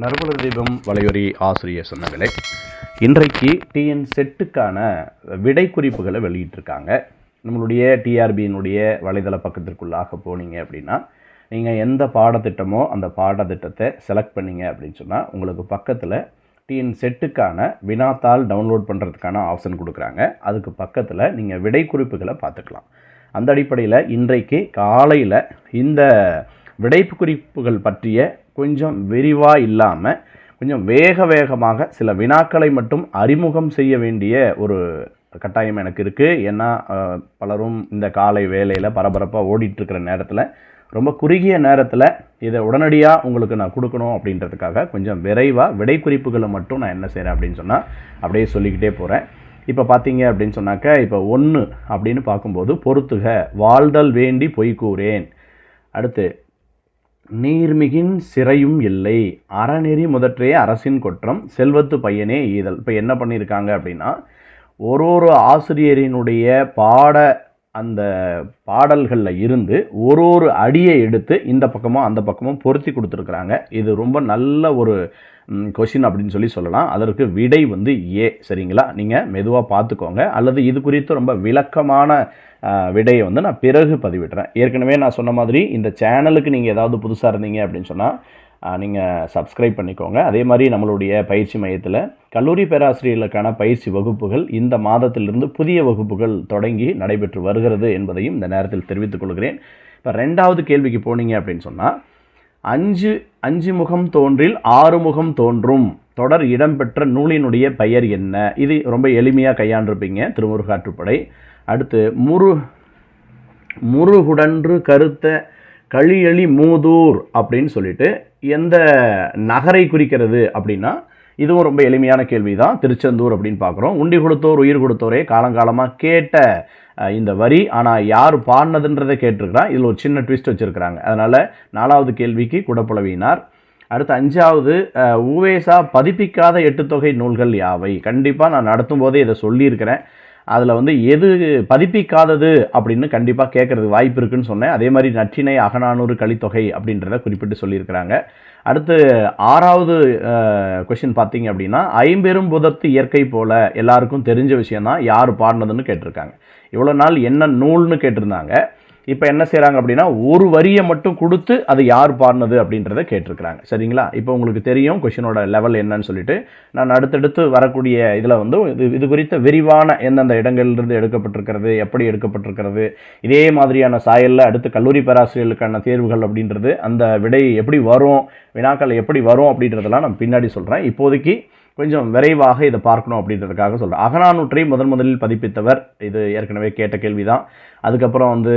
நறுமலர் தீபம் வலையொலி ஆசிரியர் சொன்னங்களே, இன்றைக்கு டிஎன் செட்டுக்கான விடை குறிப்புகளை வெளியிட்டிருக்காங்க. நம்மளுடைய டிஆர்பியினுடைய வலைதள பக்கத்திற்குள்ளாக போனீங்க அப்படின்னா, நீங்கள் எந்த பாடத்திட்டமோ அந்த பாடத்திட்டத்தை செலக்ட் பண்ணிங்க அப்படின்னு சொன்னால் உங்களுக்கு பக்கத்தில் டிஎன் செட்டுக்கான வினாத்தாள் டவுன்லோட் பண்ணுறதுக்கான ஆப்ஷன் கொடுக்குறாங்க. அதுக்கு பக்கத்தில் நீங்கள் விடை குறிப்புகளை பார்த்துக்கலாம். அந்த அடிப்படையில் இன்றைக்கு காலையில் இந்த விடைப்பு குறிப்புகள் பற்றிய கொஞ்சம் விரிவாக இல்லாமல் கொஞ்சம் வேகமாக சில வினாக்களை மட்டும் அறிமுகம் செய்ய வேண்டிய ஒரு கட்டாயம் எனக்கு இருக்குது. ஏன்னா பலரும் இந்த காலை வேலையில் பரபரப்பாக ஓடிட்டுருக்கிற நேரத்தில் ரொம்ப குறுகிய நேரத்தில் இதை உடனடியாக உங்களுக்கு நான் கொடுக்கணும் அப்படின்றதுக்காக கொஞ்சம் விரைவாக விடை குறிப்புகளை மட்டும் நான் என்ன செய்கிறேன் அப்படின்னு சொன்னால் அப்படியே சொல்லிக்கிட்டே போகிறேன். இப்போ பார்த்தீங்க அப்படின்னு சொன்னாக்க, இப்போ 1 அப்படின்னு பார்க்கும்போது பொறுத்துக வாழ்தல் வேண்டி பொய்கூறேன். அடுத்து நீர்மிகின் சிறையும் இல்லை, அறநெறி முதற்றே அரசின் குற்றம், செல்வத்து பையனே ஈதல். இப்போ என்ன பண்ணியிருக்காங்க அப்படின்னா, ஒரு ஆசிரியரினுடைய அந்த பாடல்களில் இருந்து ஒரு அடியை எடுத்து இந்த பக்கமும் அந்த பக்கமும் பொருத்தி கொடுத்துருக்குறாங்க. இது ரொம்ப நல்ல ஒரு கொஷின் அப்படின்னு சொல்லலாம். அதற்கு விடை வந்து ஏ. சரிங்களா? நீங்கள் மெதுவாக பார்த்துக்கோங்க. அல்லது இது குறித்து ரொம்ப விளக்கமான விடையை வந்து நான் பிறகு பதிவிடுறேன். ஏற்கனவே நான் சொன்ன மாதிரி இந்த சேனலுக்கு நீங்கள் ஏதாவது புதுசாக இருந்தீங்க அப்படின்னு சொன்னால் நீங்கள் சப்ஸ்கிரைப் பண்ணிக்கோங்க. அதே மாதிரி நம்மளுடைய பயிற்சி மையத்தில் கல்லூரி பேராசிரியர்களுக்கான பயிற்சி வகுப்புகள் இந்த மாதத்திலிருந்து புதிய வகுப்புகள் தொடங்கி நடைபெற்று வருகிறது என்பதையும் இந்த நேரத்தில் தெரிவித்துக் கொள்கிறேன். இப்போ 2வது கேள்விக்கு போனீங்க அப்படின்னு சொன்னால், 5 முகம் தோன்றில் 6 முகம் தோன்றும் தொடர் இடம்பெற்ற நூலினுடைய பெயர் என்ன? இது ரொம்ப எளிமையாக கையாண்டிருப்பீங்க, திருமுருகாற்றுப்படை. அடுத்து முருகுடன்று கருத்த களியளி மூதூர் அப்படின்னு சொல்லிட்டு எந்த நகரை குறிக்கிறது அப்படின்னா, இதுவும் ரொம்ப எளிமையான கேள்வி தான். திருச்செந்தூர் அப்படின்னு பார்க்குறோம். உண்டி கொடுத்தோர் உயிர் கொடுத்தோரே காலங்காலமாக கேட்ட இந்த வரி, ஆனால் யார் பாடினதுன்றதை கேட்டிருக்கிறான். இதில் ஒரு சின்ன ட்விஸ்ட் வச்சுருக்கிறாங்க. அதனால் 4வது கேள்விக்கு குடப்புலவினார். அடுத்து 5வது உவேசா பதிப்பிக்காத 8 தொகை நூல்கள் யாவை? கண்டிப்பாக நான் நடத்தும் போதே இதை சொல்லியிருக்கிறேன். அதில் வந்து எது பதிப்பிக்காதது அப்படின்னு கண்டிப்பாக கேட்குறதுக்கு வாய்ப்பு இருக்குன்னு சொன்னேன். அதே மாதிரி நற்றிணை, அகநானூறு, கலித்தொகை அப்படின்றத குறிப்பிட்டு சொல்லியிருக்கிறாங்க. அடுத்து 6வது கொஷின் பார்த்தீங்க அப்படின்னா, ஐம்பெரும் புதத்து இயற்கை போல எல்லாருக்கும் தெரிஞ்ச விஷயந்தான், யார் பாடினதுன்னு கேட்டிருக்காங்க. இவ்வளோ நாள் என்ன நூல்னு கேட்டிருந்தாங்க. இப்போ என்ன செய்கிறாங்க அப்படின்னா, ஒரு வரியை மட்டும் கொடுத்து அது யார் பாடினது அப்படின்றத கேட்டிருக்கிறாங்க. சரிங்களா? இப்போ உங்களுக்கு தெரியும் கொஷினோட லெவல் என்னன்னு சொல்லிட்டு. நான் அடுத்தடுத்து வரக்கூடிய இதில் வந்து இது குறித்த விரிவான எந்தெந்த இடங்கள்லேருந்து எடுக்கப்பட்டிருக்கிறது, எப்படி எடுக்கப்பட்டிருக்கிறது, இதே மாதிரியான சாயலில் அடுத்து கல்லூரி பேராசிரியர்களுக்கான தேர்வுகள் அப்படின்றது, அந்த விடை எப்படி வரும், வினாக்கள் எப்படி வரும் அப்படின்றதெல்லாம் நான் பின்னாடி சொல்கிறேன். இப்போதைக்கு கொஞ்சம் விரைவாக இதை பார்க்கணும் அப்படின்றதுக்காக சொல்கிறேன். அகநானூற்றை முதலில் பதிப்பித்தவர், இது ஏற்கனவே கேட்ட கேள்வி தான். அதுக்கப்புறம் வந்து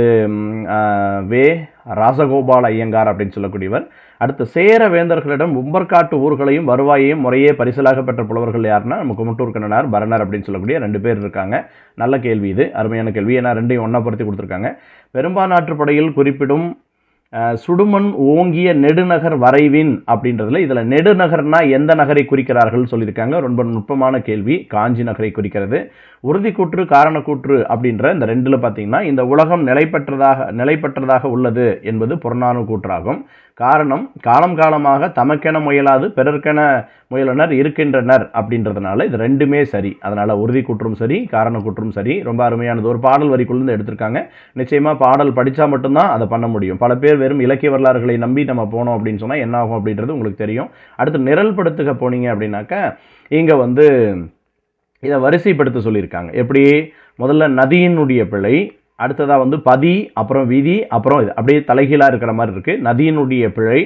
ராசகோபால ஐயங்கார் அப்படின்னு சொல்லக்கூடியவர். அடுத்து சேர வேந்தர்களிடம் உம்பர்காட்டு ஊர்களையும் வருவாயையும் முறையே பரிசலாக பெற்ற புலவர்கள் யாருன்னா, நம்ம குமட்டூர் கண்ணனார், பரணர் அப்படின்னு சொல்லக்கூடிய 2 பேர் இருக்காங்க. நல்ல கேள்வி, இது அருமையான கேள்வி. ஏன்னா 2ஐயும் ஒன்றா பொருத்தி கொடுத்துருக்காங்க. பெரும்பாநாட்டுப்படையில் குறிப்பிடும் சுடுமண் ஓங்கிய நெடுநகர் வரைவின் அப்படின்றதுல இதில் நெடுநகர்னா எந்த நகரை குறிக்கிறார்கள் சொல்லியிருக்காங்க. ரொம்ப நுட்பமான கேள்வி. காஞ்சி நகரை குறிக்கிறது. உறுதிக்கூற்று காரணக்கூற்று அப்படின்ற இந்த 2ல் பார்த்தீங்கன்னா, இந்த உலகம் நிலைப்பற்றதாக உள்ளது என்பது புறநானூறு கூற்றாகும். காரணம், காலமாக தமக்கென முயலாது பிறர்க்கென முயலனர் இருக்கின்றனர் அப்படின்றதுனால இது 2மே சரி. அதனால் உறுதி கூற்றும் சரி, காரண கூற்றும் சரி. ரொம்ப அருமையானது. ஒரு பாடல் வரிக்குள்ளேருந்து எடுத்திருக்காங்க. நிச்சயமாக பாடல் படித்தா மட்டும்தான் அதை பண்ண முடியும். பல பேர் வெறும் இலக்கிய வரலாறுகளை நம்பி நம்ம போனோம் அப்படின்னு சொன்னால் என்ன ஆகும் அப்படின்றது உங்களுக்கு தெரியும். அடுத்து நிரல்படுத்துக போனீங்க அப்படின்னாக்க, இங்கே வந்து இதை வரிசைப்படுத்த சொல்லியிருக்காங்க. எப்படி? முதல்ல நதியினுடைய பிழை, அடுத்ததாக வந்து பதி, அப்புறம் விதி, அப்புறம் இது அப்படியே தலைகீழாக இருக்கிற மாதிரி இருக்குது. நதியினுடைய பிழை,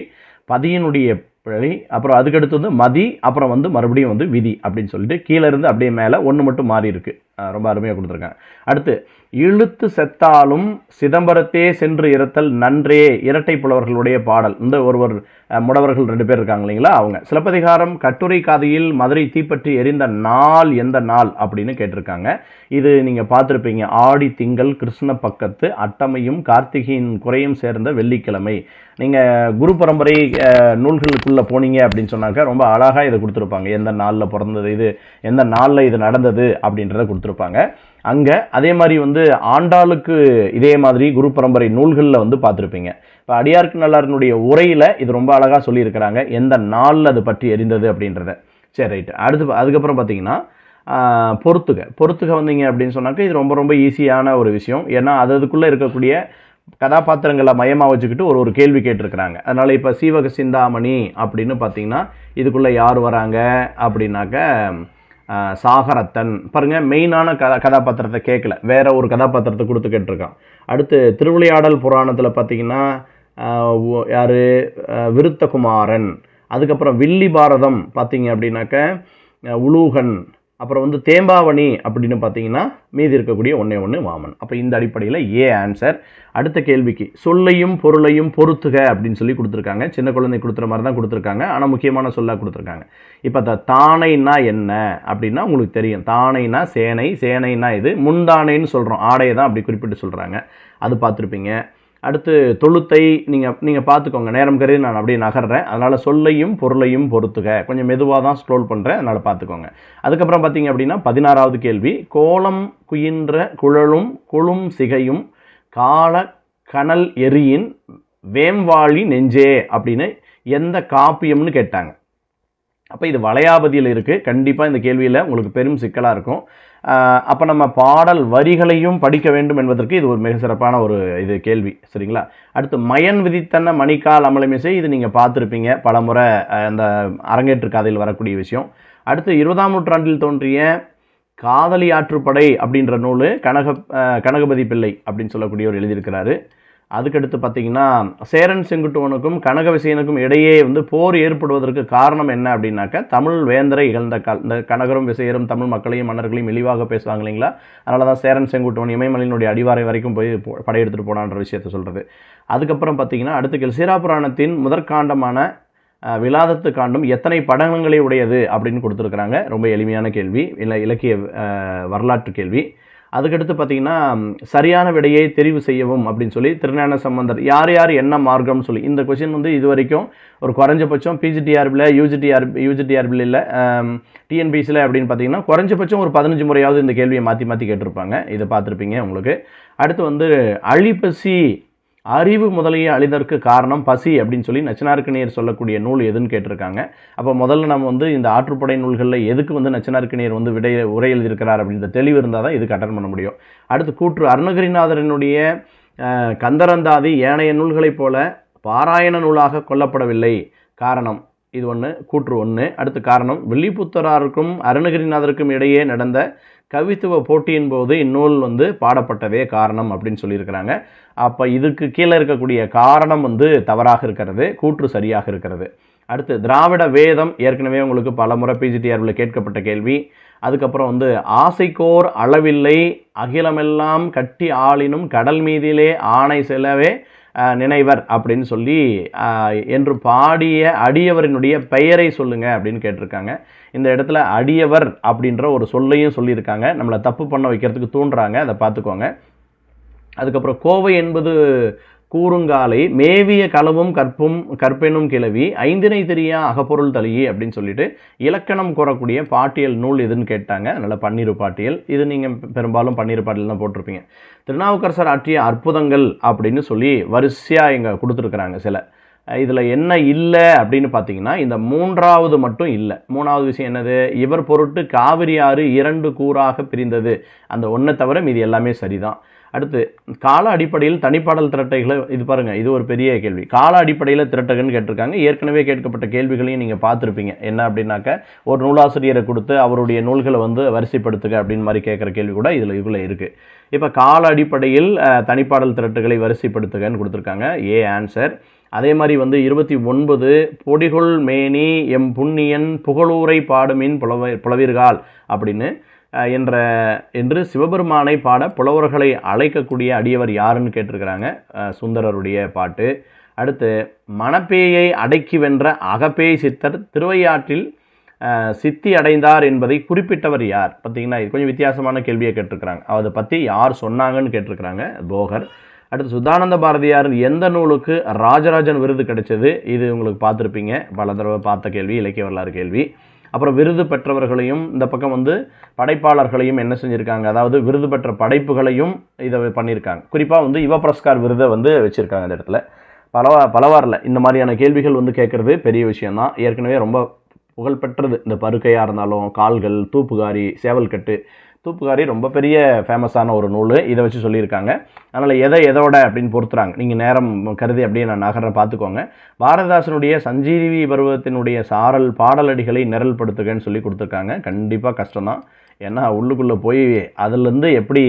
பதியினுடைய பிழை, அப்புறம் அதுக்கடுத்து வந்து மதி, அப்புறம் வந்து மறுபடியும் வந்து விதி அப்படின்னு சொல்லிட்டு கீழே இருந்து அப்படியே மேலே 1 மட்டும் மாறி இருக்குது. ரொம்ப அருமையாக கொடுத்துருக்காங்க. அடுத்து இழுத்து செத்தாலும் சிதம்பரத்தே சென்று இறத்தல் நன்றே, இரட்டை புலவர்களுடைய பாடல். இந்த முடவர்கள் 2 பேர் இருக்காங்க இல்லைங்களா, அவங்க. சிலப்பதிகாரம் கட்டுரை காதையில் மதுரை தீப்பற்றி எரிந்த நாள் எந்த நாள் அப்படின்னு கேட்டிருக்காங்க. இது நீங்கள் பார்த்துருப்பீங்க. ஆடி திங்கள் கிருஷ்ண பக்கத்து அட்டமையும் கார்த்திகையின் குறையும் சேர்ந்த வெள்ளிக்கிழமை. நீங்கள் குரு பரம்பரை நூல்களுக்குள்ளே போனீங்க அப்படின்னு சொன்னாக்க ரொம்ப அழகாக இதை கொடுத்துருப்பாங்க. எந்த நாளில் பிறந்தது, இது எந்த நாளில் இது நடந்தது அப்படின்றத கொடுத்துருப்பாங்க. அங்கே அதே மாதிரி வந்து ஆண்டாளுக்கு இதே மாதிரி குரு பரம்பரை நூல்களில் வந்து பார்த்துருப்பீங்க. இப்போ அடியார்க்கு நல்லாருனுடைய உரையில் இது ரொம்ப அழகாக சொல்லியிருக்கிறாங்க, எந்த நாளில் அது பற்றி எரிந்தது அப்படின்றத. சரி, ரைட்டு. அதுக்கப்புறம் பார்த்தீங்கன்னா பொறுத்துக வந்தீங்க அப்படின்னு சொன்னாக்க இது ரொம்ப ரொம்ப ஈஸியான ஒரு விஷயம். ஏன்னா அதுக்குள்ளே இருக்கக்கூடிய கதாபாத்திரங்களை மையமாக வச்சுக்கிட்டு ஒரு கேள்வி கேட்டிருக்கிறாங்க. அதனால் இப்போ சீவக சிந்தாமணி அப்படின்னு பார்த்தீங்கன்னா இதுக்குள்ளே யார் வராங்க அப்படின்னாக்க சாகரத்தன். பாருங்கள், மெயினான கதாபாத்திரத்தை கேட்கல, வேற ஒரு கதாபாத்திரத்தை கொடுத்து கேட்டிருக்கான். அடுத்து திருவிளையாடல் புராணத்தில் பார்த்தீங்கன்னா யார், விருத்தகுமாரன். அதுக்கப்புறம் வில்லி பாரதம் பார்த்தீங்க அப்படின்னாக்க உலூகன். அப்புறம் தேம்பாவணி அப்படின்னு பார்த்தீங்கன்னா மீதி இருக்கக்கூடிய ஒன்று வாமன். அப்போ இந்த அடிப்படையில் ஏ ஆன்சர். அடுத்த கேள்விக்கு சொல்லையும் பொருளையும் பொறுத்துக அப்படின்னு சொல்லி கொடுத்துருக்காங்க. சின்ன குழந்தை கொடுத்துற மாதிரி தான் கொடுத்துருக்காங்க, ஆனால் முக்கியமான சொல்லாக கொடுத்துருக்காங்க. இப்போ தானைன்னா என்ன அப்படின்னா உங்களுக்கு தெரியும். தானைனா சேனை, சேனைனா இது முன்தானைன்னு சொல்கிறோம், ஆடையை தான் அப்படி குறிப்பிட்டு சொல்கிறாங்க, அது பார்த்துருப்பீங்க. அடுத்து தொழுத்தை நீங்கள் பார்த்துக்கோங்க, நேரம் கருதி நான் அப்படியே நகர்றேன், அதனால் சொல்லையும் பொருளையும் பொறுத்துக. கொஞ்சம் மெதுவாக தான் ஸ்க்ரோல் பண்ணுறேன், அதனால் பார்த்துக்கோங்க. அதுக்கப்புறம் பார்த்தீங்க அப்படின்னா 16வது கேள்வி, கோலம் குயின்ற குழலும் குளும் சிகையும் கால கனல் எரியின் வேம்வாழி நெஞ்சே அப்படின்னு எந்த காப்பியம்னு கேட்டாங்க. அப்போ இது வளையாபதியில் இருக்குது. கண்டிப்பாக இந்த கேள்வியில் உங்களுக்கு பெரும் சிக்கலாக இருக்கும். அப்போ நம்ம பாடல் வரிகளையும் படிக்க வேண்டும் என்பதற்கு இது ஒரு மிக சிறப்பான ஒரு கேள்வி, சரிங்களா? அடுத்து மயன் விதித்தன்ன மணிக்கால் அமலமிசை, இது நீங்கள் பார்த்துருப்பீங்க பல முறை, அந்த அரங்கேற்று காதையில் வரக்கூடிய விஷயம். அடுத்து 20ஆம் நூற்றாண்டில் தோன்றிய காதலி ஆற்றுப்படை அப்படின்ற நூல் கனகபதி பிள்ளை அப்படின்னு சொல்லக்கூடியவர் எழுதியிருக்கிறாரு. அதுக்கடுத்து பார்த்தீங்கன்னா சேரன் செங்குட்டுவனுக்கும் கனக விசயனுக்கும் இடையே போர் ஏற்படுவதற்கு காரணம் என்ன அப்படின்னாக்க தமிழ் வேந்தரை இகழ்ந்த கால். இந்த கனகரும் விசயரும் தமிழ் மக்களையும் மன்னர்களையும் இழிவாக பேசுவாங்க இல்லைங்களா, அதனால தான் சேரன் செங்குட்டுவன் இமயமலையினுடைய அடிவாரை வரைக்கும் போய் படையெடுத்துட்டு போனான்ற விஷயத்தை சொல்கிறது. அதுக்கப்புறம் பார்த்தீங்கன்னா அடுத்த சீராபுராணத்தின் முதற்காண்டமான விலாதத்து காண்டம் எத்தனை படங்களை உடையது அப்படின்னு கொடுத்துருக்குறாங்க. ரொம்ப எளிமையான கேள்வி, இலக்கிய வரலாற்று கேள்வி. அதுக்கடுத்து பார்த்தீங்கன்னா சரியான விடையை தெரிவு செய்யவும் அப்படின்னு சொல்லி திருஞான சம்பந்தர் யார் யார் என்ன மார்க்கம்னு சொல்லி இந்த கொஸ்டின் இது வரைக்கும் ஒரு குறைஞ்சபட்சம் பிஜிடிஆர்பியில் யூஜிடிஆர்பியில் இல்லை டிஎன்பிசியில் அப்படின்னு பார்த்தீங்கன்னா குறைஞ்சபட்சம் ஒரு 15 முறையாவது இந்த கேள்வியை மாற்றி கேட்டிருப்பாங்க. இதை பார்த்துருப்பீங்க உங்களுக்கு. அடுத்து அழிப்பசி அறிவு முதலிய அழிதற்கு காரணம் பசி அப்படின்னு சொல்லி நச்சினார்க்கணியர் சொல்லக்கூடிய நூல் எதுன்னு கேட்டிருக்காங்க. அப்போ முதல்ல நம்ம இந்த ஆற்றுப்படை நூல்களில் எதுக்கு நச்சினார்க்கணியர் உரை எழுதியிருக்கிறார் அப்படின்ற தெளிவு இருந்தால் தான் இதுக்கு அட்டன் பண்ண முடியும். அடுத்து கூற்று அருணகிரிநாதரனுடைய கந்தரந்தாதி ஏனைய நூல்களைப் போல பாராயண நூலாக கொல்லப்படவில்லை. காரணம் இது கூற்று 1. அடுத்து காரணம் வில்லிபுத்தராருக்கும் அருணகிரிநாதருக்கும் இடையே நடந்த கவித்துவ போட்டியின் போது இந்நூல் பாடப்பட்டதே காரணம் அப்படின்னு சொல்லியிருக்கிறாங்க. அப்போ இதுக்கு கீழே இருக்கக்கூடிய காரணம் தவறாக இருக்கிறது, கூற்று சரியாக இருக்கிறது. அடுத்து திராவிட வேதம் ஏற்கனவே உங்களுக்கு பல முறை பிஜிடிஆர்வில் கேட்கப்பட்ட கேள்வி. அதுக்கப்புறம் ஆசைக்கோர் அளவில்லை அகிலமெல்லாம் கட்டி ஆளினும் கடல் மீதிலே ஆணை செலவே நினைவர் அப்படின்னு சொல்லி என்று பாடிய அடியவரினுடைய பெயரை சொல்லுங்க அப்படின்னு கேட்டிருக்காங்க. இந்த இடத்துல அடியவர் அப்படின்ற ஒரு சொல்லையும் சொல்லியிருக்காங்க, நம்மளை தப்பு பண்ண வைக்கிறதுக்கு தூண்டுறாங்க, அதை பார்த்துக்கோங்க. அதுக்கப்புறம் கோவை என்பது கூறுங்காலை மேவிய களவும் கற்பெனும் கிளவி ஐந்தினை தெரியா அகப்பொருள் தலியி அப்படின்னு சொல்லிட்டு இலக்கணம் கூறக்கூடிய பாட்டியல் நூல் எதுன்னு கேட்டாங்க. அதனால் பன்னிரு பாட்டியல், இது நீங்கள் பெரும்பாலும் பன்னிரு பாட்டியல் தான் போட்டிருப்பீங்க. திருநாவுக்கரசர் ஆற்றிய அற்புதங்கள் அப்படின்னு சொல்லி வரிசையாக இங்கே கொடுத்துருக்குறாங்க சில. இதில் என்ன இல்லை அப்படின்னு பார்த்தீங்கன்னா இந்த 3வது மட்டும் இல்லை. 3வது விஷயம் என்னது, இவர் பொருட்டு காவிரி ஆறு 2 கூறாக பிரிந்தது, அந்த ஒன்றை தவிர மீது எல்லாமே சரிதான். அடுத்து கால அடிப்படையில் தனிப்பாடல் திரட்டைகளை, இது பாருங்கள், இது ஒரு பெரிய கேள்வி. கால அடிப்படையில் திரட்டுகன்னு கேட்டிருக்காங்க. ஏற்கனவே கேட்கப்பட்ட கேள்விகளையும் நீங்கள் பார்த்துருப்பீங்க. என்ன அப்படின்னாக்க ஒரு நூலாசிரியரை கொடுத்து அவருடைய நூல்களை வரிசைப்படுத்துக அப்படின்னு மாதிரி கேட்குற கேள்வி கூட இதுக்குள்ளே இருக்குது. இப்போ கால அடிப்படையில் தனிப்பாடல் திரட்டுகளை வரிசைப்படுத்துகன்னு கொடுத்துருக்காங்க, ஏ ஆன்சர். அதே மாதிரி 29 பொடிகொள் மேனி எம் புண்ணியன் புகழூரை பாடுமின் புலவீர்கள் அப்படின்னு என்று சிவபெருமானை பாட புலவர்களை அழைக்கக்கூடிய அடியவர் யாருன்னு கேட்டிருக்கிறாங்க, சுந்தரருடைய பாட்டு. அடுத்து மணப்பேயை அடக்கி வென்ற அகப்பேய் சித்தர் திருவையாற்றில் சித்தி அடைந்தார் என்பதை குறிப்பிட்டவர் யார்? பார்த்தீங்கன்னா இது கொஞ்சம் வித்தியாசமான கேள்வியை கேட்டிருக்கிறாங்க, அதை பற்றி யார் சொன்னாங்கன்னு கேட்டிருக்கிறாங்க, போகர். அடுத்து சுதானந்த பாரதியார் எந்த நூலுக்கு ராஜராஜன் விருது கிடைச்சது? இது உங்களுக்கு பார்த்துருப்பீங்க, பல தடவை பார்த்த கேள்வி, இலக்கிய வரலாறு கேள்வி. அப்புறம் விருது பெற்றவர்களையும் இந்த பக்கம் படைப்பாளர்களையும் என்ன செஞ்சுருக்காங்க, அதாவது விருது பெற்ற படைப்புகளையும் இதை பண்ணியிருக்காங்க. குறிப்பாக யுவ புரஸ்கார் விருதை வச்சுருக்காங்க இந்த இடத்துல. பலவாரில் இந்த மாதிரியான கேள்விகள் வந்து கேட்குறது பெரிய விஷயம்தான். ஏற்கனவே ரொம்ப புகழ்பெற்றது இந்த பருக்கையாக இருந்தாலும், கால்கள், தூப்புகாரி, சேவல்கட்டு. தூப்புகாரி ரொம்ப பெரிய ஃபேமஸான ஒரு நூல். இதை வச்சு சொல்லியிருக்காங்க. அதனால் எதோட அப்படின்னு பொறுத்துறாங்க. நீங்கள் நேரம் கருதி அப்படியே நான் நகர்றேன், பார்த்துக்கோங்க. பாரதிதாசனுடைய சஞ்சீவி பருவத்தினுடைய சாரல் பாடலடிகளை நிரல்படுத்துகன்னு சொல்லி கொடுத்துருக்காங்க. கண்டிப்பாக கஷ்டம்தான். ஏன்னா உள்ளுக்குள்ளே போய் அதுலேருந்து எப்படி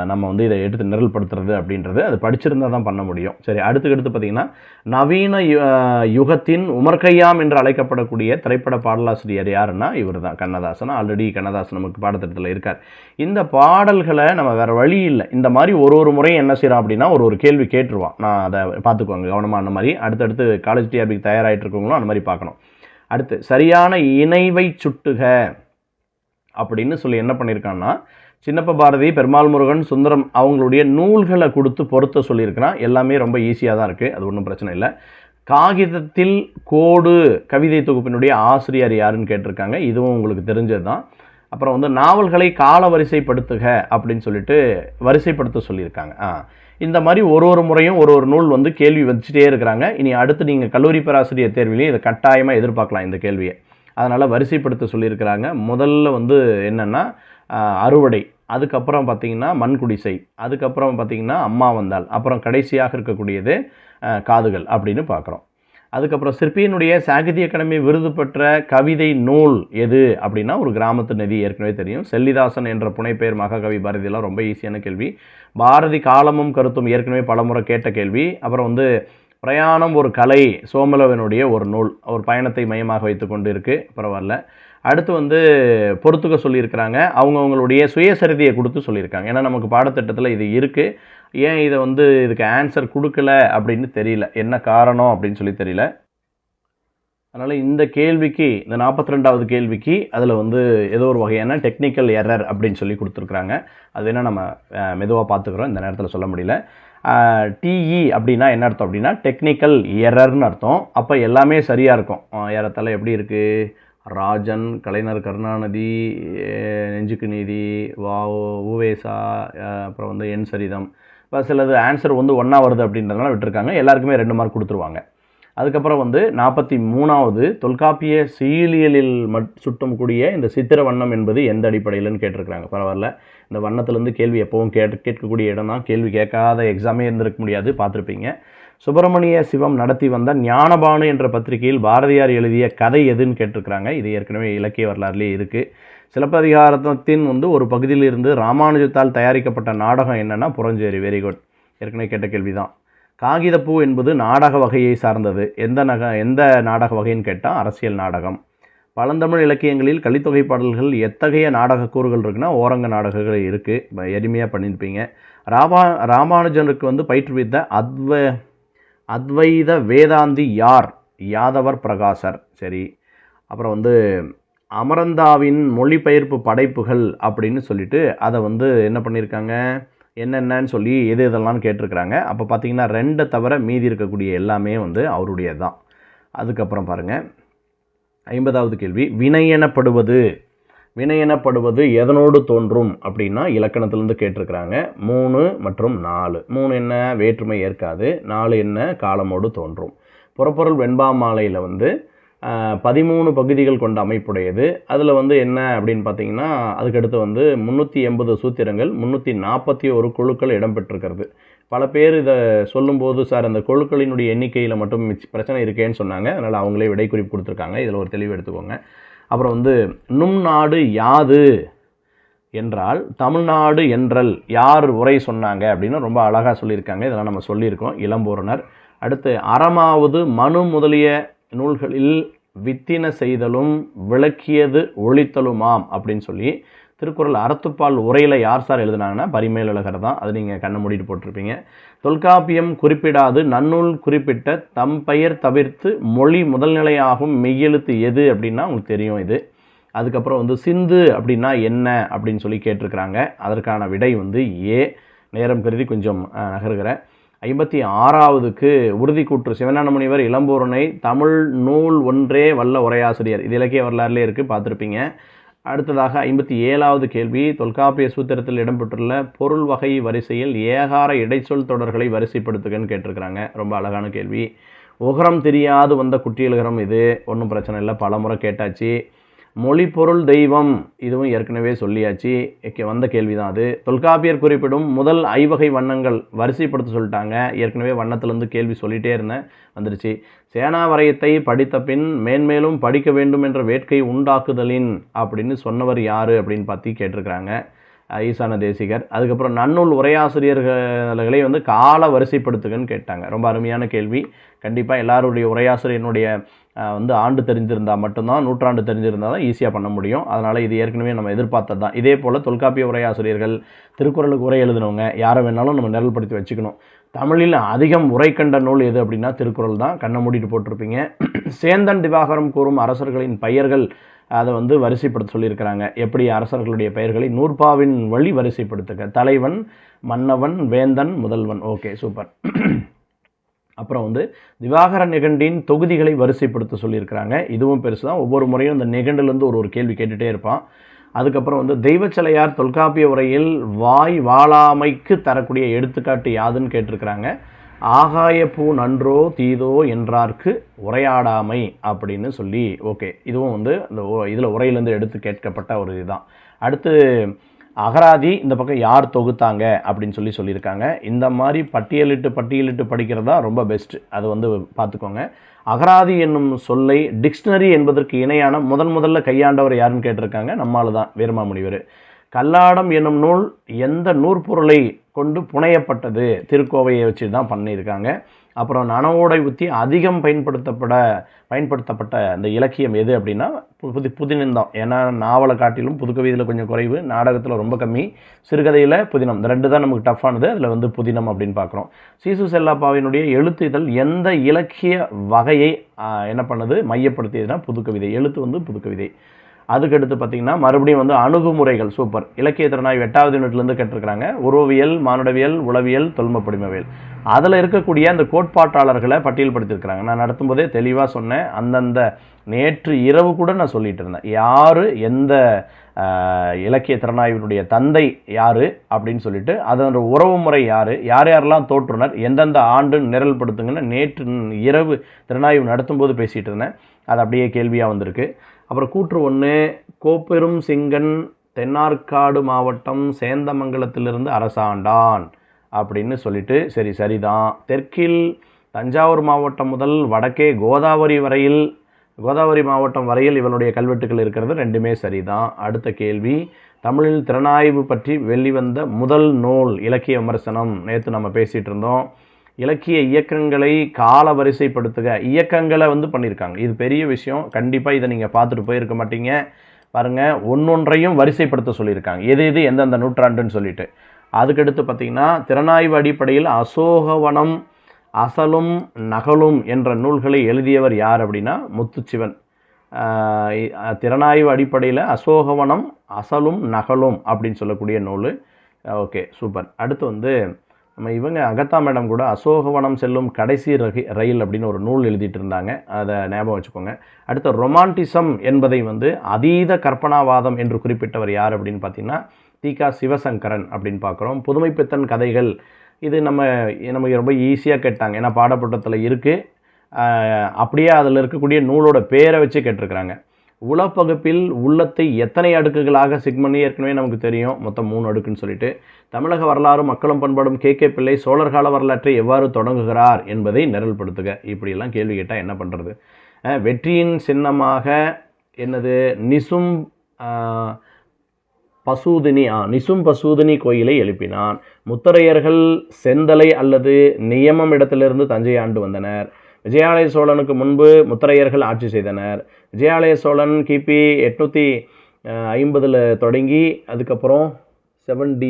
நம்ம வந்து இதை எடுத்து நிரல்படுத்துறது அப்படின்றது அது படிச்சிருந்தால் தான் பண்ண முடியும். சரி, அடுத்து பார்த்தீங்கன்னா நவீன யுகத்தின் உமர் கய்யாம் என்று அழைக்கப்படக்கூடிய திரைப்பட பாடலாசிரியர் யாருன்னா இவர் தான், கண்ணதாசன். ஆல்ரெடி கண்ணதாசன் நமக்கு பாடத்திட்டத்தில் இருக்கார். இந்த பாடல்களை நம்ம வேறு வழி இல்லை, இந்த மாதிரி ஒரு முறையும் என்ன செய்கிறோம் அப்படின்னா ஒரு கேள்வி கேட்டுருவான். நான் அதை பார்த்துக்குவாங்க கவனமாக. அந்த மாதிரி அடுத்தடுத்து காலேஜ் டிஆர்பிக்கு தயாராகிட்டு இருக்கவங்களும் அந்த மாதிரி பார்க்கணும். அடுத்து சரியான இணைவை சுட்டுக அப்படின்னு சொல்லி என்ன பண்ணியிருக்கான்னா, சின்னப்ப பாரதி, பெருமாள் முருகன், சுந்தரம் அவங்களுடைய நூல்களை கொடுத்து பொருத்த சொல்லியிருக்கிறான். எல்லாமே ரொம்ப ஈஸியாக தான் இருக்குது, அது ஒன்றும் பிரச்சனை இல்லை. காகிதத்தில் கோடு கவிதை தொகுப்பினுடைய ஆசிரியர் யாருன்னு கேட்டிருக்காங்க. இதுவும் உங்களுக்கு தெரிஞ்சது தான். அப்புறம் வந்து நாவல்களை கால வரிசைப்படுத்துக அப்படின்னு சொல்லிட்டு வரிசைப்படுத்த சொல்லியிருக்காங்க. இந்த மாதிரி ஒரு முறையும் ஒரு நூல் வந்து கேள்வி வச்சுட்டே இருக்கிறாங்க. இனி அடுத்து நீங்கள் கல்லூரி பேராசிரியர் தேர்விலையும் இதை கட்டாயமாக எதிர்பார்க்கலாம் இந்த கேள்வியை. அதனால் வரிசைப்படுத்த சொல்லியிருக்கிறாங்க. முதல்ல வந்து என்னென்னா அறுவடை, அதுக்கப்புறம் பார்த்திங்கன்னா மண்குடிசை, அதுக்கப்புறம் பார்த்திங்கன்னா அம்மா வந்தாள், அப்புறம் கடைசியாக இருக்கக்கூடியது காதுகள் அப்படின்னு பார்க்குறோம். அதுக்கப்புறம் சிற்பியினுடைய சாகித்ய அகாடமி விருது பெற்ற கவிதை நூல் எது அப்படின்னா ஒரு கிராமத்து நதி, ஏற்கனவே தெரியும். செல்லிதாசன் என்ற புனைப்பெயர் மகாகவி பாரதியெல்லாம் ரொம்ப ஈஸியான கேள்வி. பாரதி காலமும் கருத்தும் ஏற்கனவே பலமுறை கேட்ட கேள்வி. அப்புறம் வந்து பிரயாணம் ஒரு கலை, சோமலவனுடைய ஒரு நூல், ஒரு பயணத்தை மையமாக வைத்து கொண்டு இருக்குது, பரவாயில்ல. அடுத்து வந்து பொறுத்துக்க சொல்லியிருக்கிறாங்க. அவங்களுடைய சுயசரிதையை கொடுத்து சொல்லியிருக்காங்க. ஏன்னா நமக்கு பாடத்திட்டத்தில் இது இருக்குது, ஏன் இதை வந்து இதுக்கு ஆன்சர் கொடுக்கல அப்படின்னு தெரியல, என்ன காரணம் அப்படின்னு சொல்லி தெரியல. அதனால் இந்த கேள்விக்கு, இந்த 42வது கேள்விக்கு அதில் வந்து ஏதோ ஒரு வகையான டெக்னிக்கல் எரர் அப்படின்னு சொல்லி கொடுத்துருக்குறாங்க. அது வேணால் நம்ம மெதுவாக பார்த்துக்குறோம், இந்த நேரத்தில் சொல்ல முடியல. டிஇ அப்படின்னா என்ன அர்த்தம் அப்படின்னா டெக்னிக்கல் எரர்னு அர்த்தம். அப்போ எல்லாமே சரியாக இருக்கும். ஏறத்தாழ எப்படி இருக்குது, ராஜன், கலைஞர் கருணாநிதி, நெஞ்சுக்கு நீதி, உவேசா, அப்புறம் வந்து என் சரிதம். இப்போ சிலது ஆன்சர் வந்து ஒன்றா வருது அப்படின்றதுனால விட்டுருக்காங்க. எல்லாருக்குமே 2 மார்க் கொடுத்துருவாங்க. அதுக்கப்புறம் வந்து 43வது தொல்காப்பிய சீலியலில் சுட்டம் கூடிய இந்த சித்திர வண்ணம் என்பது எந்த அடிப்படையில்னு கேட்டிருக்கிறாங்க. பரவாயில்ல, இந்த வண்ணத்துலேருந்து கேள்வி எப்பவும் கேட்கக்கூடிய இடம் தான். கேள்வி கேட்காத எக்ஸாமே இருந்திருக்க முடியாது, பார்த்துருப்பீங்க. சுப்பிரமணிய சிவம் நடத்தி வந்த ஞானபானு என்ற பத்திரிகையில் பாரதியார் எழுதிய கதை எதுன்னு கேட்டிருக்கிறாங்க. இது ஏற்கனவே இலக்கிய வரலாறுலேயே இருக்குது. சிலப்பதிகாரத்தின் வந்து ஒரு பகுதியிலிருந்து ராமானுஜத்தால் தயாரிக்கப்பட்ட நாடகம் என்னென்னா புறஞ்சேரி. வெரி குட், ஏற்கனவே கேட்ட கேள்வி தான். காகிதப்பூ என்பது நாடக வகையை சார்ந்தது. எந்த நாடக வகைன்னு கேட்டால் அரசியல் நாடகம். பழந்தமிழ் இலக்கியங்களில் கலித்தொகை பாடல்கள் எத்தகைய நாடக கூறுகள் இருக்குன்னா ஓரங்க நாடகங்கள் இருக்குது, எளிமையாக பண்ணியிருப்பீங்க. ராமானுஜனுக்கு வந்து பயிற்றுவித்த அத்வைத வேதாந்தி யார்? யாதவர் பிரகாசர். சரி, அப்புறம் வந்து அமரந்தாவின் மொழிபெயர்ப்பு படைப்புகள் அப்படின்னு சொல்லிட்டு அதை வந்து என்ன பண்ணியிருக்காங்க, என்னென்னு சொல்லி எதெல்லாம் கேட்டிருக்கிறாங்க. அப்போ பார்த்தீங்கன்னா 2 தவிர மீதி இருக்கக்கூடிய எல்லாமே வந்து அவருடைய தான். அதுக்கப்புறம் பாருங்கள் 50வது கேள்வி, வினையெனப்படுவது எதனோடு தோன்றும் அப்படின்னா இலக்கணத்திலேருந்து கேட்டிருக்கிறாங்க. 3 மற்றும் 4. 3 என்ன, வேற்றுமை ஏற்காது. 4 என்ன, காலமோடு தோன்றும். புறப்பொருள் வெண்பாமாலையில் வந்து 13 பகுதிகள் கொண்ட அமைப்புடையது. அதில் வந்து என்ன அப்படின்னு பார்த்தீங்கன்னா அதுக்கடுத்து வந்து 380 சூத்திரங்கள், 341 குழுக்கள் இடம்பெற்றிருக்கிறது. பல பேர் இதை சொல்லும்போது சார் அந்த குழுக்களினுடைய எண்ணிக்கையில் மட்டும் பிரச்சனை இருக்கேன்னு சொன்னாங்க. அதனால் அவங்களே விடை குறிப்பு கொடுத்துருக்காங்க. இதில் ஒரு தெளிவு எடுத்துக்கோங்க. அப்புறம் வந்து நும் நாடு யாது என்றால் தமிழ்நாடு என்றல் யார் உரை சொன்னாங்க அப்படின்னு ரொம்ப அழகாக சொல்லியிருக்காங்க. இதெல்லாம் நம்ம சொல்லியிருக்கோம், இளம்பூரணர். அடுத்து அறமாவது மனு முதலிய நூல்களில் வித்தின செய்தலும் விளக்கியது ஒழித்தலுமாம் அப்படின்னு சொல்லி திருக்குறள் அறத்துப்பால் உரையில் யார் சார் எழுதுனாங்கன்னா பரிமேலழகர் தான். அது நீங்கள் கண்ணை மூடிட்டு போட்டிருப்பீங்க. தொல்காப்பியம் குறிப்பிடாது நன்னூல் குறிப்பிட்ட தம் பெயர் தவிர்த்து மொழி முதல்நிலையாகும் மெய்யெழுத்து எது அப்படின்னா உங்களுக்கு தெரியும் இது. அதுக்கப்புறம் வந்து சிந்து அப்படின்னா என்ன அப்படின்னு சொல்லி கேட்டிருக்கிறாங்க. அதற்கான விடை வந்து ஏ. நேரம் கருதி கொஞ்சம் நகர்கிறேன். 56வதுக்கு உறுதி கூற்று சிவஞான முனிவர் இளம்பூரணை தமிழ் நூல் ஒன்றே வல்ல உரையாசிரியர். இது இலக்கிய வரலாறுலேயே இருக்குது, பார்த்துருப்பீங்க. அடுத்ததாக 57வது கேள்வி, தொல்காப்பிய சூத்திரத்தில் இடம்பெற்றுள்ள பொருள் வகை வரிசையில் ஏகார இடைச்சொல் தொடர்களை வரிசைப்படுத்துகன்னு கேட்டிருக்கிறாங்க. ரொம்ப அழகான கேள்வி. உகரம் தெரியாது வந்த குற்றியலுகரம் இது ஒன்றும் பிரச்சனை இல்லை, பல முறை கேட்டாச்சு. மொழி பொருள் தெய்வம் இதுவும் ஏற்கனவே சொல்லியாச்சு, வந்த கேள்வி தான் அது. தொல்காப்பியர் குறிப்பிடும் முதல் ஐவகை வண்ணங்கள் வரிசைப்படுத்த சொல்லிட்டாங்க, ஏற்கனவே வண்ணத்திலேருந்து கேள்வி சொல்லிகிட்டே இருந்தேன், வந்துடுச்சு. சேனாவரையத்தை படித்த பின் மேன்மேலும் படிக்க வேண்டும் என்ற வேட்கை உண்டாக்குதலின் அப்படின்னு சொன்னவர் யார் அப்படின்னு பார்த்து கேட்டிருக்கிறாங்க, ஈசான தேசிகர். அதுக்கப்புறம் நன்னூல் உரையாசிரியர்களை கால வரிசைப்படுத்துகன்னு கேட்டாங்க. ரொம்ப அருமையான கேள்வி. கண்டிப்பாக எல்லாருடைய உரையாசிரியனுடைய ஆண்டு தெரிஞ்சிருந்தால் மட்டும்தான், நூற்றாண்டு தெரிஞ்சிருந்தால் தான் ஈஸியாக பண்ண முடியும். அதனால் இது ஏற்கனவே நம்ம எதிர்பார்த்தது தான். இதே போல் தொல்காப்பிய உரையாசிரியர்கள், திருக்குறளுக்கு உரை எழுதினவங்க யாரை வேணாலும் நம்ம நிரல்படுத்தி வச்சுக்கணும். தமிழில் அதிகம் உரை கண்ட நூல் எது அப்படின்னா திருக்குறள் தான். கண்ணை மூடிட்டு போட்டிருப்பீங்க. சேந்தன் திவாகரம் கூறும் அரசர்களின் பெயர்கள் அதை வரிசைப்படுத்த சொல்லியிருக்கிறாங்க. எப்படி அரசர்களுடைய பெயர்களை நூற்பாவின் வழி வரிசைப்படுத்துக. தலைவன், மன்னவன், வேந்தன், முதல்வன். Okay, super. அப்புறம் திவாகர நிகண்டின் தொகுதிகளை வரிசைப்படுத்த சொல்லியிருக்கிறாங்க. இதுவும் பெருசு தான். ஒவ்வொரு முறையும் இந்த நிகண்டிலேருந்து ஒரு கேள்வி கேட்டுகிட்டே இருப்பான். அதுக்கப்புறம் தெய்வச்சலையார் தொல்காப்பிய உரையில் வாய் வாழாமைக்கு தரக்கூடிய எடுத்துக்காட்டு யாதுன்னு கேட்டிருக்கிறாங்க. ஆகாயப்பூ நன்றோ தீதோ என்றார்க்கு உரையாடாமை அப்படின்னு சொல்லி. ஓகே, இதுவும் இந்த இதில் உரையிலேருந்து எடுத்து கேட்கப்பட்ட ஒரு இதுதான். அடுத்து அகராதி இந்த பக்கம் யார் தொகுத்தாங்க அப்படின்னு சொல்லியிருக்காங்க. இந்த மாதிரி பட்டியலிட்டு படிக்கிறதா ரொம்ப பெஸ்ட்டு. அது பார்த்துக்கோங்க. அகராதி என்னும் சொல்லை டிக்ஷனரி என்பதற்கு இணையான முதல்ல கையாண்டவர் யாருன்னு கேட்டிருக்காங்க. நம்மால் தான், வீரமாமுனிவர். கல்லாடம் என்னும் நூல் எந்த நூற்பொருளை கொண்டு புனையப்பட்டது? திருக்கோவையை வச்சு தான் பண்ணியிருக்காங்க. அப்புறம் நனவோடை உத்தி அதிகம் பயன்படுத்தப்பட்ட இந்த இலக்கியம் எது அப்படின்னா புதினம். ஏன்னா நாவலை காட்டிலும் புதுக்கவிதையில் கொஞ்சம் குறைவு, நாடகத்தில் ரொம்ப கம்மி, சிறுகதையில் புதினம். இந்த ரெண்டு தான் நமக்கு டஃப்பானது. அதில் புதினம் அப்படின்னு பார்க்குறோம். சீசு செல்லாப்பாவினுடைய எழுத்து இதழ் எந்த இலக்கிய வகையை என்ன பண்ணுது, மையப்படுத்தியதுன்னா புதுக்கவிதை. எழுத்து புதுக்கவிதை. அதுக்கடுத்து பார்த்திங்கன்னா மறுபடியும் அணுகுமுறைகள். சூப்பர். இலக்கிய திறனாய்வு 8வது யூனிட்லேருந்து கேட்டிருக்கிறாங்க. உருவவியல், மானுடவியல், உளவியல், தொல்மப்படிமவியல். அதில் இருக்கக்கூடிய அந்த கோட்பாட்டாளர்களை பட்டியல்படுத்தியிருக்கிறாங்க. நான் நடத்தும்போதே தெளிவாக சொன்னேன். அந்தந்த நேற்று இரவு கூட நான் சொல்லிட்டு இருந்தேன், யார் எந்த இலக்கிய திறனாய்வினுடைய தந்தை யார் அப்படின்னு சொல்லிட்டு, அதோட உறவு முறை யாரெல்லாம் தோற்றுனர், எந்தெந்த ஆண்டு நிரல்படுத்துங்கன்னு நேற்று இரவு திறனாய்வு நடத்தும்போது பேசிகிட்டு இருந்தேன். அது அப்படியே கேள்வியாக வந்திருக்கு. அப்புறம் கூற்று 1, கோப்பெரும் சிங்கன் தென்னார்காடு மாவட்டம் சேந்தமங்கலத்திலிருந்து அரசாண்டான் அப்படின்னு சொல்லிட்டு சரிதான். தெற்கில் தஞ்சாவூர் மாவட்டம் முதல் வடக்கே கோதாவரி மாவட்டம் வரையில் இவனுடைய கல்வெட்டுகள் இருக்கிறது. ரெண்டுமே சரிதான். அடுத்த கேள்வி, தமிழில் திறனாய்வு பற்றி வெளிவந்த முதல் நூல் இலக்கிய விமர்சனம். நேற்று நம்ம பேசிகிட்டு இருந்தோம். இலக்கிய இயக்கங்களை கால வரிசைப்படுத்துக. இயக்கங்களை பண்ணியிருக்காங்க. இது பெரிய விஷயம். கண்டிப்பாக இதை நீங்கள் பார்த்துட்டு போயிருக்க மாட்டீங்க. பாருங்கள், ஒன்றொன்றையும் வரிசைப்படுத்த சொல்லியிருக்காங்க, எது எந்தெந்த நூற்றாண்டுன்னு சொல்லிட்டு. அதுக்கடுத்து பார்த்திங்கன்னா திறனாய்வு அடிப்படையில் அசோகவனம், அசலும் நகலும் என்ற நூல்களை எழுதியவர் யார் அப்படின்னா முத்துச்சிவன். திறனாய்வு அடிப்படையில் அசோகவனம், அசலும் நகலும் அப்படின்னு சொல்லக்கூடிய நூல். Okay, super. அடுத்து நம்ம அகத்தா மேடம் கூட அசோகவனம் செல்லும் கடைசி ரயில் அப்படின்னு ஒரு நூல் எழுதிட்டு இருந்தாங்க. அதை ஞாபகம் வச்சுக்கோங்க. அடுத்து ரொமான்டிசம் என்பதை அதீத கற்பனாவாதம் என்று குறிப்பிட்டவர் யார் அப்படின்னு பார்த்தீங்கன்னா தி.க. சிவசங்கரன் அப்படின்னு பார்க்குறோம். புதுமைப்பித்தன் கதைகள் இது நமக்கு ரொம்ப ஈஸியாக கேட்டாங்க, ஏன்னா பாடப்புத்தகத்தில் இருக்குது. அப்படியே அதில் இருக்கக்கூடிய நூலோட பேரை வச்சு கேட்டிருக்கிறாங்க. உளப்பகுப்பில் உள்ளத்தை எத்தனை அடுக்குகளாக சிக்மணி ஏற்கனவே நமக்கு தெரியும், மொத்தம் 3 அடுக்குன்னு சொல்லிட்டு. தமிழக வரலாறு மக்களும் பண்பாடும் கே பிள்ளை சோழர் கால வரலாற்றை எவ்வாறு தொடங்குகிறார் என்பதை நிரல்படுத்துக. இப்படியெல்லாம் கேள்வி கேட்டால் என்ன பண்ணுறது? வெற்றியின் சின்னமாக என்னது, நிசும் பசூதினி கோயிலை எழுப்பினான். முத்தரையர்கள் செந்தலை அல்லது நியமம் இடத்திலிருந்து தஞ்சை ஆண்டு வந்தனர். விஜயாலய சோழனுக்கு முன்பு முத்தரையர்கள் ஆட்சி செய்தனர். விஜயாலய சோழன் கிபி 850 தொடங்கி அதுக்கப்புறம் 7D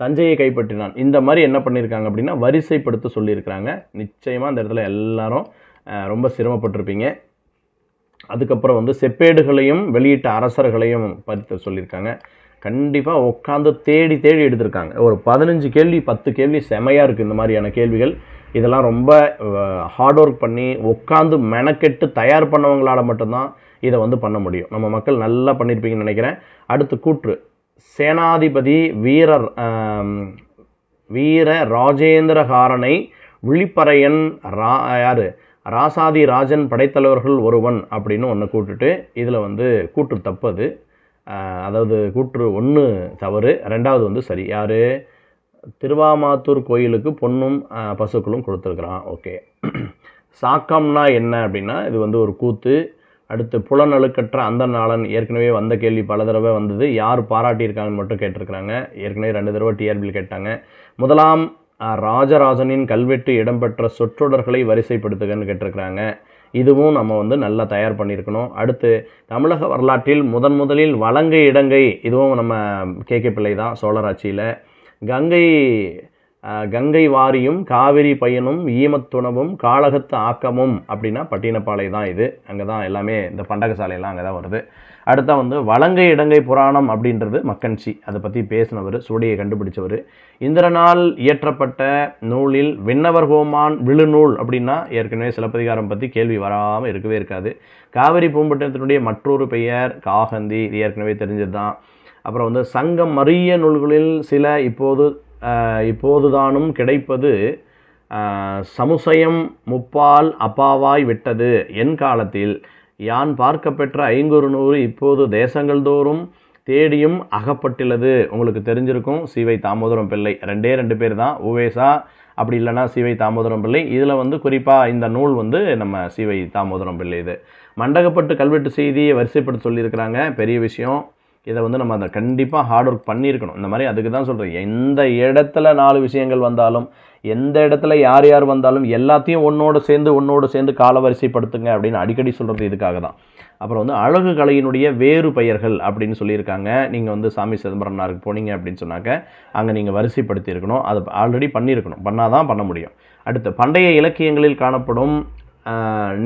தஞ்சையை கைப்பற்றினான். இந்த மாதிரி என்ன பண்ணியிருக்காங்க அப்படின்னா வரிசைப்படுத்த சொல்லியிருக்கிறாங்க. நிச்சயமாக அந்த இடத்துல எல்லாரும் ரொம்ப சிரமப்பட்டிருப்பீங்க. அதுக்கப்புறம் செப்பேடுகளையும் வெளியிட்ட அரசர்களையும் பறித்து சொல்லியிருக்காங்க. கண்டிப்பாக உட்காந்து தேடி எடுத்திருக்காங்க. ஒரு 15 கேள்வி 10 கேள்வி செமையாக இருக்குது. இந்த மாதிரியான கேள்விகள் இதெல்லாம் ரொம்ப ஹார்ட் ஒர்க் பண்ணி உட்காந்து மெனக்கெட்டு தயார் பண்ணவங்களால் மட்டும்தான் இதை வந்து பண்ண முடியும். நம்ம மக்கள் நல்லா பண்ணியிருப்பீங்கன்னு நினைக்கிறேன். அடுத்து கூற்று, சேனாதிபதி வீர ராஜேந்திரகாரனை விழிப்பறையன் யார் ராசாதி ராஜன் படைத்தலைவர்கள் ஒருவன் அப்படின்னு ஒன்று கூட்டுட்டு, இதில் வந்து கூற்று தப்பது, அதாவது கூற்று 1 தவறு, 2வது வந்து சரி. யார் திருவாமாத்தூர் கோயிலுக்கு பொன்னும் பசுக்களும் கொடுத்துருக்குறான். ஓகே. சாக்கம்னா என்ன அப்படின்னா இது வந்து ஒரு கூத்து. அடுத்து புலனழுக்கற்ற அந்த நாளன், ஏற்கனவே வந்த கேள்வி பல தடவை வந்தது. யார் பாராட்டியிருக்காங்கன்னு மட்டும் கேட்டிருக்கிறாங்க. ஏற்கனவே 2 தடவை டிஆர்பியில் கேட்டாங்க. முதலாம் ராஜராஜனின் கல்வெட்டு இடம்பெற்ற சொற்றொடர்களை வரிசைப்படுத்துகன்னு கேட்டிருக்கிறாங்க. இதுவும் நம்ம வந்து நல்லா தயார் பண்ணியிருக்கணும். அடுத்து தமிழக வரலாற்றில் முதலில் வலங்கை இடங்கை, இதுவும் நம்ம கேகே பிள்ளை தான் சோழராட்சியில். கங்கை வாரியும் காவிரி பையனும் ஈமத்துணவும் காளகத்து ஆக்கமும் அப்படின்னா பட்டினப்பாலை தான். இது அங்கே தான் எல்லாமே இந்த பண்டகசாலையெல்லாம் அங்கே தான் வருது. அடுத்தா வந்து வலங்கை இடங்கை புராணம் அப்படின்றது மக்கன்சி, அதை பற்றி பேசினவர், சுவடியை கண்டுபிடிச்சவர். இந்திரனால் இயற்றப்பட்ட நூலில் விண்ணவர் கோமான் விழுநூல் அப்படின்னா ஏற்கனவே சிலப்பதிகாரம் பற்றி கேள்வி வராமல் இருக்கவே இருக்காது. காவிரி பூம்பட்டினத்தினுடைய மற்றொரு பெயர் காகந்தி, இது ஏற்கனவே தெரிஞ்சது தான். அப்புறம் வந்து சங்கம் மறிய நூல்களில் சில இப்போதுதானும் கிடைப்பது சமுசயம் முப்பால் அப்பாவாய் விட்டது என் காலத்தில் யான் பார்க்கப்பெற்ற 500 இப்போது தேசங்கள் தோறும் தேடியும் அகப்பட்டுள்ளது. உங்களுக்கு தெரிஞ்சிருக்கும், சிவை தாமோதரம் பிள்ளை. 2 பேர் தான், உவேசா அப்படி இல்லைனா சிவை தாமோதரம் பிள்ளை. இதில் வந்து குறிப்பாக இந்த நூல் வந்து நம்ம சிவை தாமோதரம் பிள்ளை. இது மண்டகப்பட்டு கல்வெட்டு செய்தியை வரிசைப்படுத்த சொல்லியிருக்கிறாங்க, பெரிய விஷயம். இதை வந்து நம்ம அதை கண்டிப்பாக ஹார்ட் ஒர்க் பண்ணியிருக்கணும். இந்த மாதிரி அதுக்கு தான் சொல்கிறேன், எந்த இடத்துல 4 விஷயங்கள் வந்தாலும், எந்த இடத்துல யார் வந்தாலும் எல்லாத்தையும் ஒன்றோடு சேர்ந்து கால வரிசைப்படுத்துங்க அப்படின்னு அடிக்கடி சொல்கிறது இதுக்காக தான். அப்புறம் வந்து அழகு கலையினுடைய வேறு பெயர்கள் அப்படின்னு சொல்லியிருக்காங்க. நீங்கள் வந்து சாமி சிதம்பரனாருக்கு போனீங்க அப்படின்னு சொன்னாக்க அங்கே நீங்கள் வரிசைப்படுத்தி இருக்கணும். அதை ஆல்ரெடி பண்ணியிருக்கணும், பண்ணாதான் பண்ண முடியும். அடுத்து பண்டைய இலக்கியங்களில் காணப்படும்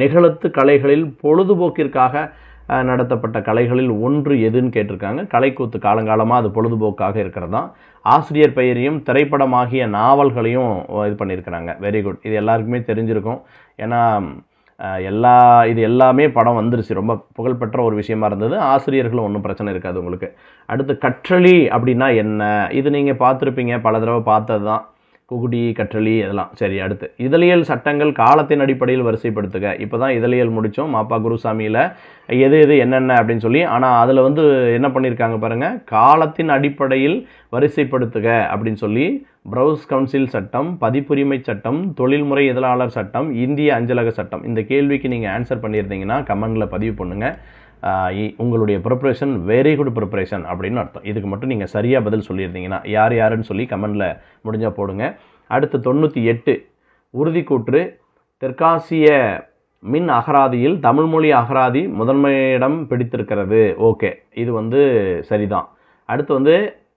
நிகழத்து கலைகளில் பொழுதுபோக்கிற்காக நடத்தப்பட்ட கலைகளில் ஒன்று எதுன்னு கேட்டிருக்காங்க. கலைக்கூத்து காலங்காலமாக அது பொழுதுபோக்காக இருக்கிறது தான். ஆசிரியர் பெயரையும் திரைப்படமாகிய நாவல்களையும் இது பண்ணியிருக்கிறாங்க. Very good. இது எல்லாருக்குமே தெரிஞ்சிருக்கும். ஏன்னா இது எல்லாமே படம் வந்துருச்சு, ரொம்ப புகழ்பெற்ற ஒரு விஷயமா இருந்தது. ஆசிரியர்களும் ஒன்றும் பிரச்சனை இருக்காது உங்களுக்கு. அடுத்து கற்றளி அப்படின்னா என்ன, இது நீங்கள் பார்த்துருப்பீங்க, பல தடவை பார்த்தது தான். குகுடி கற்றளி இதெல்லாம் சரி. அடுத்து இதழியல் சட்டங்கள் காலத்தின் அடிப்படையில் வரிசைப்படுத்துக. இப்போ தான் இதழியல் முடித்தோம் மாப்பா குருசாமியில், எது என்னென்ன அப்படின்னு சொல்லி. ஆனால் அதில் வந்து என்ன பண்ணியிருக்காங்க பாருங்கள், காலத்தின் அடிப்படையில் வரிசைப்படுத்துக அப்படின்னு சொல்லி ப்ரௌஸ் கவுன்சில் சட்டம், பதிப்புரிமை சட்டம், தொழில்முறை இதழாளர் சட்டம், இந்திய அஞ்சலக சட்டம். இந்த கேள்விக்கு நீங்கள் ஆன்சர் பண்ணியிருந்தீங்கன்னா கமெண்டில் பதிவு பண்ணுங்கள். உங்களுடைய ப்ரிப்பரேஷன் வெரி குட் ப்ரிப்பரேஷன் அப்படின்னு அர்த்தம். இதுக்கு மட்டும் நீங்கள் சரியாக பதில் சொல்லியிருந்தீங்கன்னா யாருன்னு சொல்லி கமெண்டில் முடிஞ்சால் போடுங்க. அடுத்து 98 உறுதிக்கூற்று, தெற்காசிய மின் அகராதியில் தமிழ்மொழி அகராதி முதன்மையிடம் பிடித்திருக்கிறது. ஓகே, இது வந்து சரிதான். அடுத்து வந்து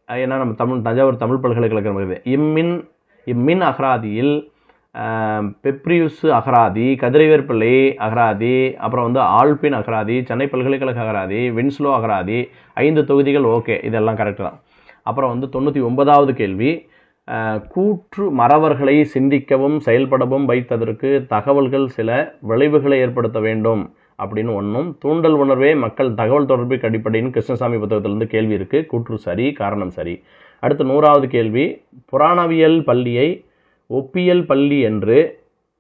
ஏன்னா நம்ம தஞ்சாவூர் தமிழ் பல்கலைக்கழகம் இம்மின் அகராதியில் பெப்ரியூஸ் அகராதி, கதிரவேர் பிள்ளை அகராதி, அப்புறம் வந்து ஆல்பின் அகராதி, சென்னை பல்கலைக்கழக அகராதி, வின்ஸ்லோ அகராதி, 5 தொகுதிகள். ஓகே, இதெல்லாம் கரெக்டு தான். அப்புறம் வந்து 99வது கேள்வி, கூற்று மறவர்களை சிந்திக்கவும் செயல்படவும் வைத்ததற்கு தகவல்கள் சில விளைவுகளை ஏற்படுத்த வேண்டும் அப்படின்னு ஒன்றும், தூண்டல் உணர்வே மக்கள் தகவல் தொடர்புக்கு அடிப்படைன்னு கிருஷ்ணசாமி புத்தகத்திலிருந்து கேள்வி இருக்குது. கூற்று சரி, காரணம் சரி. அடுத்து 100வது கேள்வி, புராணவியல் பள்ளியை ஒப்பியல் பள்ளி என்று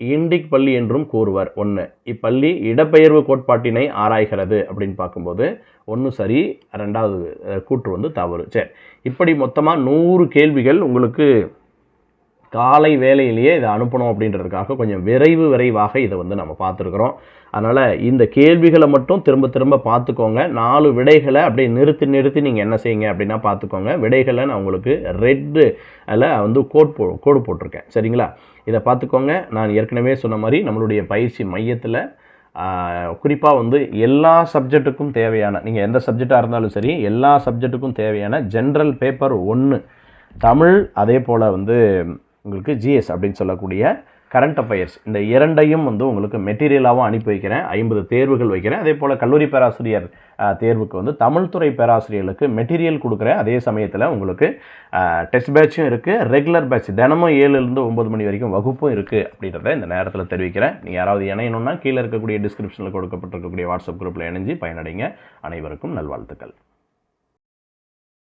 இண்டிக் பள்ளி என்றும் கூறுவர். 1 இப்பள்ளி இடப்பெயர்வு கோட்பாட்டினை ஆராய்கிறது அப்படின்னு பார்க்கும்போது 1 சரி, 2வது கூற்று வந்து தவறு. சரி, இப்படி மொத்தமாக 100 கேள்விகள் உங்களுக்கு காலை வேலையிலேயே இதை அனுப்பணும் அப்படின்றதுக்காக கொஞ்சம் விரைவாக இதை வந்து நம்ம பார்த்துருக்குறோம். அதனால் இந்த கேள்விகளை மட்டும் திரும்ப பார்த்துக்கோங்க. 4 விடைகளை அப்படியே நிறுத்தி நீங்கள் என்ன செய்யுங்க அப்படின்னா பார்த்துக்கோங்க. விடைகளை நான் உங்களுக்கு ரெட்டில் வந்து கோடு போட்டிருக்கேன், சரிங்களா? இதை பார்த்துக்கோங்க. நான் ஏற்கனவே சொன்ன மாதிரி நம்மளுடைய பயிற்சி மையத்தில் குறிப்பாக வந்து எல்லா சப்ஜெக்ட்டுக்கும் தேவையான, நீங்கள் எந்த சப்ஜெக்டாக இருந்தாலும் சரி, எல்லா சப்ஜெக்ட்டுக்கும் தேவையான ஜென்ரல் பேப்பர் 1 தமிழ், அதே போல் வந்து உங்களுக்கு ஜிஎஸ் அப்படின்னு சொல்லக்கூடிய கரண்ட் அஃபயர்ஸ் இந்த இரண்டையும் வந்து உங்களுக்கு மெட்டீரியலாகவும் அனுப்பி வைக்கிறேன். 50 தேர்வுகள் வைக்கிறேன். அதே போல் கல்லூரி பேராசிரியர் தேர்வுக்கு வந்து தமிழ் துறை பேராசிரியர்களுக்கு மெட்டீரியல் கொடுக்குறேன். அதே சமயத்தில் உங்களுக்கு டெஸ்ட் பேட்சும் இருக்குது, ரெகுலர் பேட்ச் தினமும் 7லேருந்து 9 மணி வரைக்கும் வகுப்பும் இருக்குது அப்படின்றத இந்த நேரத்தில் தெரிவிக்கிறேன். நீங்கள் யாராவது இணையணும்னா கீழே இருக்கக்கூடிய டிஸ்கிரிப்ஷனில் கொடுக்கப்பட்டிருக்கக்கூடிய வாட்ஸ்அப் குரூப்பில் இணைஞ்சு பயனடைங்க. அனைவருக்கும் நல்வாழ்த்துக்கள்.